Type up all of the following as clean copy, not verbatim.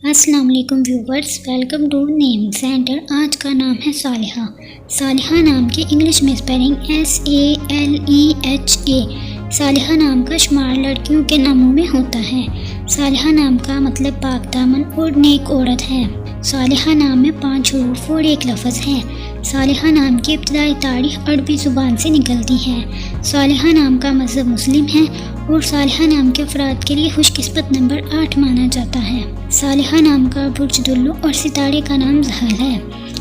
السلام علیکم viewers, welcome to name centre. آج کا نام ہے صالحہ۔ صالحہ نام کے انگلش میں اسپیلنگ SALEHA۔ صالحہ نام کا شمار لڑکیوں کے ناموں میں ہوتا ہے۔ صالحہ نام کا مطلب پاک دامن اور نیک عورت ہے۔ صالحہ نام میں 5 حروف اور 1 لفظ ہے۔ صالحہ نام کی ابتدائی تاریخ عربی زبان سے نکلتی ہے۔ صالحہ نام کا مذہب مسلم ہے اور صالحہ نام کے افراد کے لیے خوش قسمت نمبر 8 مانا جاتا ہے۔ صالحہ نام کا برج دلو اور ستارے کا نام زحل ہے۔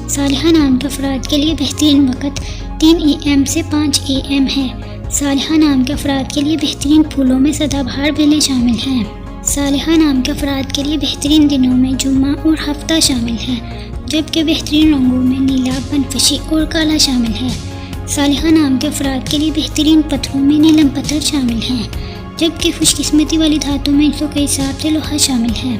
صالحہ نام کے افراد کے لیے بہترین وقت 3 AM سے 5 AM ہے۔ صالحہ نام کے افراد کے لیے بہترین پھولوں میں سدا بہار بیلیں شامل ہیں۔ صالحہ نام کے افراد کے لیے بہترین دنوں میں جمعہ اور ہفتہ شامل ہیں، جبکہ بہترین رنگوں میں نیلا، بنفشی اور کالا شامل ہے۔ صالحہ نام کے افراد کے لیے بہترین پتھروں میں نیلم پتھر شامل ہیں، جبکہ خوش قسمتی والی دھاتوں میں 100 کے حساب سے لوہا شامل ہے۔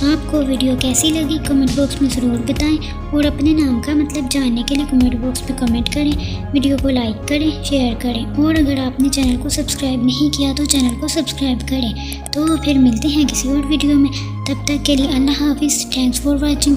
آپ کو ویڈیو کیسی لگی کمنٹ باکس میں ضرور بتائیں، اور اپنے نام کا مطلب جاننے کے لیے کمنٹ باکس میں کمنٹ کریں۔ ویڈیو کو لائک کریں، شیئر کریں، اور اگر آپ نے چینل کو سبسکرائب نہیں کیا تو چینل کو سبسکرائب کریں۔ تو پھر ملتے ہیں کسی اور ویڈیو میں، تب تک کے لیے اللہ حافظ۔ Thanks for watching.